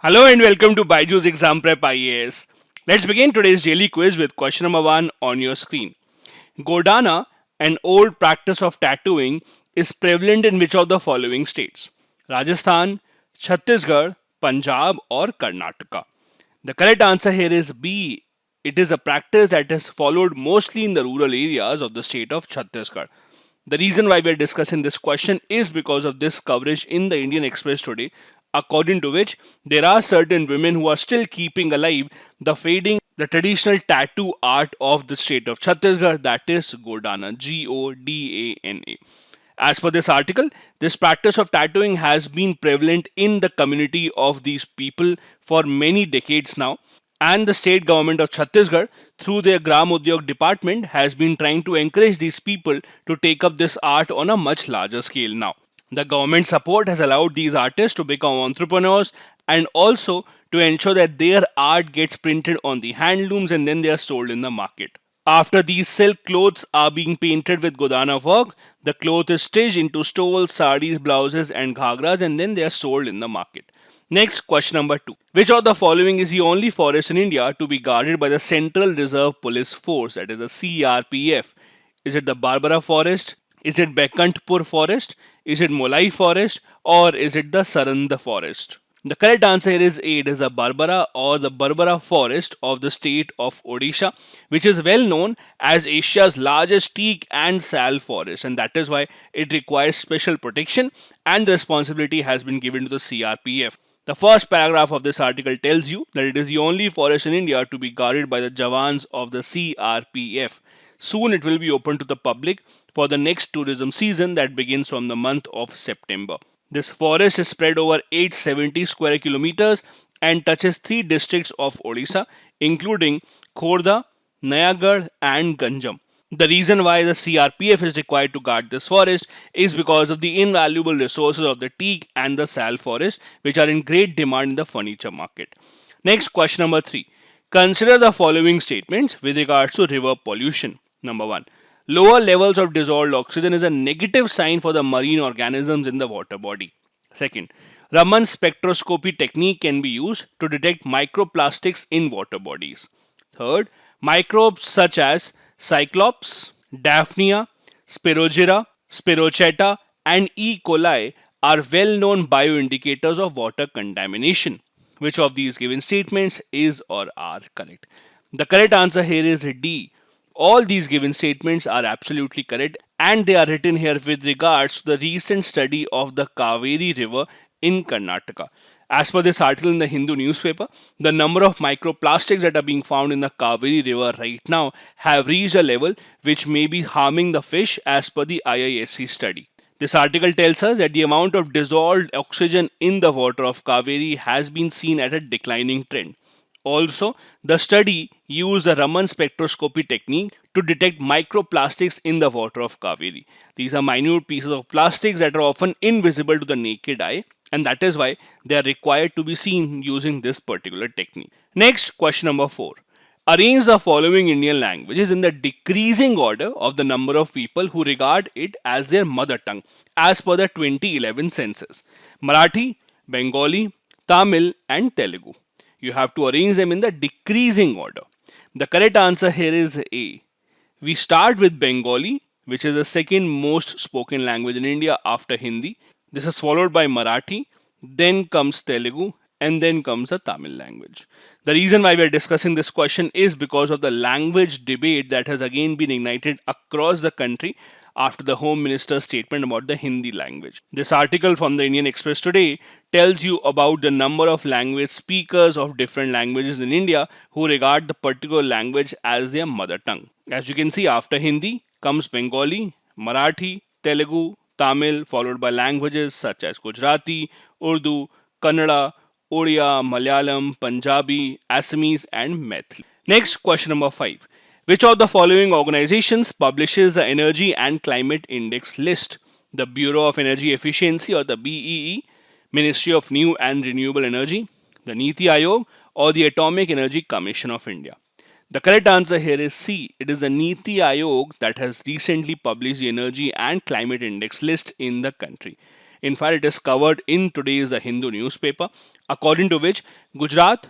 Hello and welcome to Baiju's Exam Prep IAS. Let's begin today's daily quiz with question number 1 on your screen. Godana, an old practice of tattooing, is prevalent in which of the following states? Rajasthan, Chhattisgarh, Punjab, or Karnataka? The correct answer here is B. It is a practice that is followed mostly in the rural areas of the state of Chhattisgarh. The reason why we are discussing this question is because of this coverage in the Indian Express today, according to which there are certain women who are still keeping alive the traditional tattoo art of the state of Chhattisgarh, that is Godana, Godana. As per this article, this practice of tattooing has been prevalent in the community of these people for many decades now, and the state government of Chhattisgarh, through their Gram Udyog department, has been trying to encourage these people to take up this art on a much larger scale now. The government support has allowed these artists to become entrepreneurs and also to ensure that their art gets printed on the handlooms and then they are sold in the market. After these silk clothes are being painted with Godana work, the cloth is stitched into stoles, saris, blouses, and ghagras, and then they are sold in the market. Next, question number 2. Which of the following is the only forest in India to be guarded by the Central Reserve Police Force, that is the CRPF? Is it the Barbara Forest? Is it Bekantpur Forest? Is it Molai Forest? Or is it the Saranda Forest? The correct answer here is A. It is the Barbara or the Barbara forest of the state of Odisha, which is well known as Asia's largest teak and sal forest, and that is why it requires special protection and the responsibility has been given to the CRPF. The first paragraph of this article tells you that it is the only forest in India to be guarded by the Jawans of the CRPF. Soon it will be open to the public for the next tourism season that begins from the month of September. This forest is spread over 870 square kilometers and touches three districts of Odisha, including Khordha, Nayagarh, and Ganjam. The reason why the CRPF is required to guard this forest is because of the invaluable resources of the teak and the sal forest, which are in great demand in the furniture market. Next, question number 3. Consider the following statements with regards to river pollution. Number 1. Lower levels of dissolved oxygen is a negative sign for the marine organisms in the water body. Second, Raman spectroscopy technique can be used to detect microplastics in water bodies. Third, microbes such as Cyclops, Daphnia, Spirogyra, Spirocheta, and E. coli are well known bioindicators of water contamination. Which of these given statements is or are correct? The correct answer here is D. All these given statements are absolutely correct and they are written here with regards to the recent study of the Kaveri River in Karnataka. As per this article in the Hindu newspaper, the number of microplastics that are being found in the Kaveri River right now have reached a level which may be harming the fish as per the IISC study. This article tells us that the amount of dissolved oxygen in the water of Kaveri has been seen at a declining trend. Also, the study used the Raman spectroscopy technique to detect microplastics in the water of Kaveri. These are minute pieces of plastics that are often invisible to the naked eye, and that is why they are required to be seen using this particular technique. Next, question number 4. Arrange the following Indian languages in the decreasing order of the number of people who regard it as their mother tongue as per the 2011 census: Marathi, Bengali, Tamil, and Telugu. You have to arrange them in the decreasing order. The correct answer here is A. We start with Bengali, which is the second most spoken language in India after Hindi. This is followed by Marathi, then comes Telugu, and then comes the Tamil language. The reason why we are discussing this question is because of the language debate that has again been ignited across the country after the Home Minister's statement about the Hindi language. This article from the Indian Express today tells you about the number of language speakers of different languages in India who regard the particular language as their mother tongue. As you can see, after Hindi comes Bengali, Marathi, Telugu, Tamil, followed by languages such as Gujarati, Urdu, Kannada, Odia, Malayalam, Punjabi, Assamese, and Maithili. Next, question number 5. Which of the following organizations publishes the Energy and Climate Index list? The Bureau of Energy Efficiency or the BEE, Ministry of New and Renewable Energy, the Niti Aayog, or the Atomic Energy Commission of India? The correct answer here is C. It is the Niti Aayog that has recently published the Energy and Climate Index list in the country. In fact, it is covered in today's Hindu newspaper, according to which Gujarat,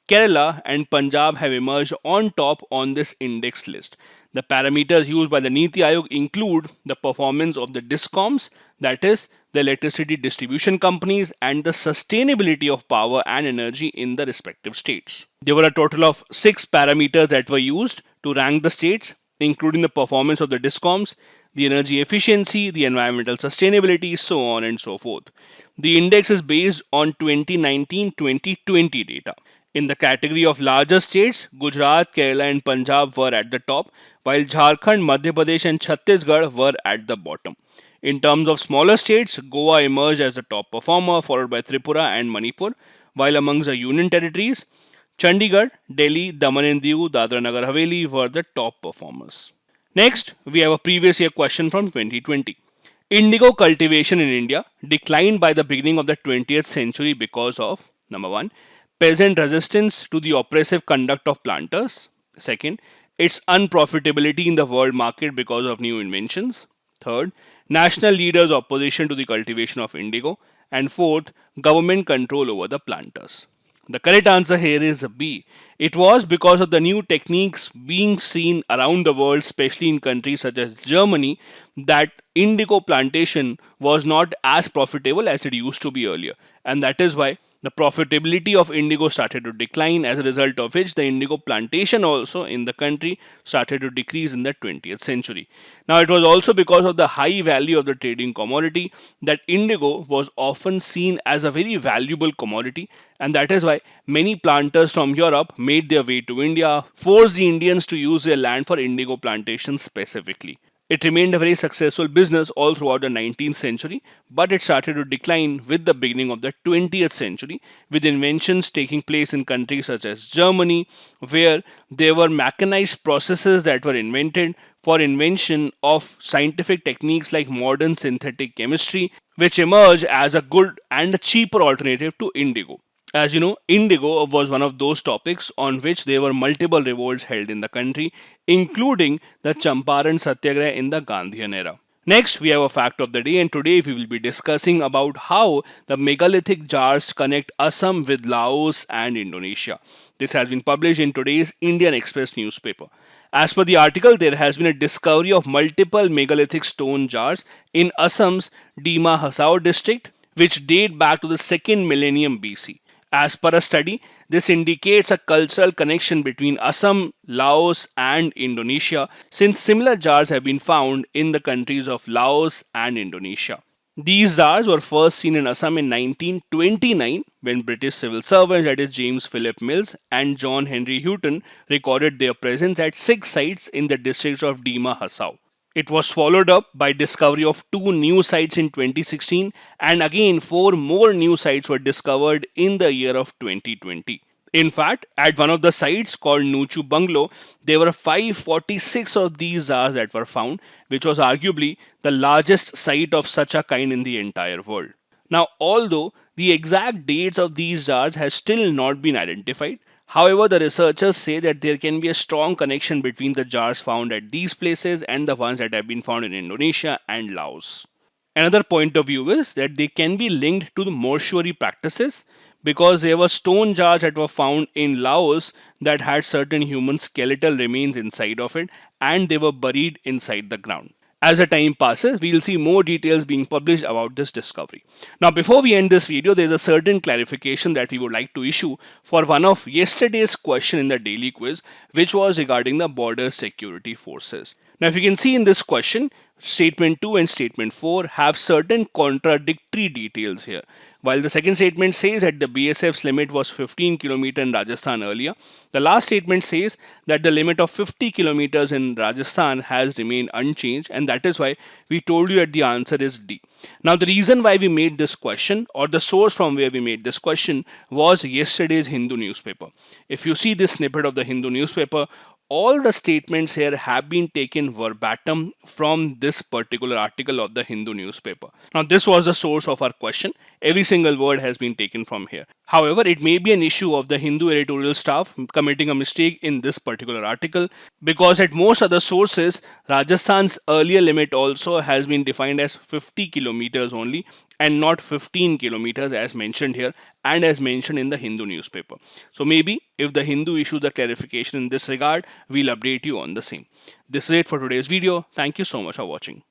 Kerala, and Punjab have emerged on top on this index list. The parameters used by the Niti Aayog include the performance of the DISCOMs, that is, the electricity distribution companies, and the sustainability of power and energy in the respective states. There were a total of 6 parameters that were used to rank the states, including the performance of the DISCOMs, the energy efficiency, the environmental sustainability, so on and so forth. The index is based on 2019-2020 data. In the category of larger states, Gujarat, Kerala, and Punjab were at the top, while Jharkhand, Madhya Pradesh, and Chhattisgarh were at the bottom. In terms of smaller states, Goa emerged as the top performer, followed by Tripura and Manipur, while amongst the union territories, Chandigarh, Delhi, Daman and Diu, Dadra Nagar Haveli were the top performers. Next, we have a previous year question from 2020. Indigo cultivation in India declined by the beginning of the 20th century because of number 1, peasant resistance to the oppressive conduct of planters. Second, its unprofitability in the world market because of new inventions. Third, national leaders' opposition to the cultivation of indigo. And fourth, government control over the planters. The correct answer here is B. It was because of the new techniques being seen around the world, especially in countries such as Germany, that indigo plantation was not as profitable as it used to be earlier. And that is why the profitability of indigo started to decline, as a result of which the indigo plantation also in the country started to decrease in the 20th century. Now, it was also because of the high value of the trading commodity that indigo was often seen as a very valuable commodity, and that is why many planters from Europe made their way to India, forced the Indians to use their land for indigo plantations specifically. It remained a very successful business all throughout the 19th century, but it started to decline with the beginning of the 20th century, with inventions taking place in countries such as Germany, where there were mechanized processes that were invented for invention of scientific techniques like modern synthetic chemistry, which emerged as a good and a cheaper alternative to indigo. As you know, indigo was one of those topics on which there were multiple revolts held in the country, including the Champaran Satyagraha in the Gandhian era. Next, we have a fact of the day, and today we will be discussing about how the megalithic jars connect Assam with Laos and Indonesia. This has been published in today's Indian Express newspaper. As per the article, there has been a discovery of multiple megalithic stone jars in Assam's Dima Hasao district, which date back to the 2nd millennium BC. As per a study, this indicates a cultural connection between Assam, Laos, and Indonesia, since similar jars have been found in the countries of Laos and Indonesia. These jars were first seen in Assam in 1929 when British civil servants, that is James Philip Mills and John Henry Houghton, recorded their presence at 6 sites in the districts of Dima Hasao. It was followed up by discovery of 2 new sites in 2016, and again 4 more new sites were discovered in the year of 2020. In fact, at one of the sites called Nuchu Bungalow, there were 546 of these jars that were found, which was arguably the largest site of such a kind in the entire world. Now, although the exact dates of these jars has still not been identified, however, the researchers say that there can be a strong connection between the jars found at these places and the ones that have been found in Indonesia and Laos. Another point of view is that they can be linked to the mortuary practices, because there were stone jars that were found in Laos that had certain human skeletal remains inside of it, and they were buried inside the ground. As the time passes, we will see more details being published about this discovery. Now, before we end this video, there is a certain clarification that we would like to issue for one of yesterday's question in the daily quiz, which was regarding the border security forces. Now, if you can see in this question, statement 2 and statement 4 have certain contradictory details here. While the second statement says that the BSF's limit was 15 km in Rajasthan earlier, the last statement says that the limit of 50 km in Rajasthan has remained unchanged, and that is why we told you that the answer is D. Now, the reason why we made this question, or the source from where we made this question, was yesterday's Hindu newspaper. If you see this snippet of the Hindu newspaper, all the statements here have been taken verbatim from this particular article of the Hindu newspaper. Now, this was the source of our question. Every single word has been taken from here. However, it may be an issue of the Hindu editorial staff committing a mistake in this particular article, because at most other sources, Rajasthan's earlier limit also has been defined as 50 kilometers only, and not 15 kilometers as mentioned here and as mentioned in the Hindu newspaper. So maybe if the Hindu issues a clarification in this regard, we'll update you on the same. This is it for today's video. Thank you so much for watching.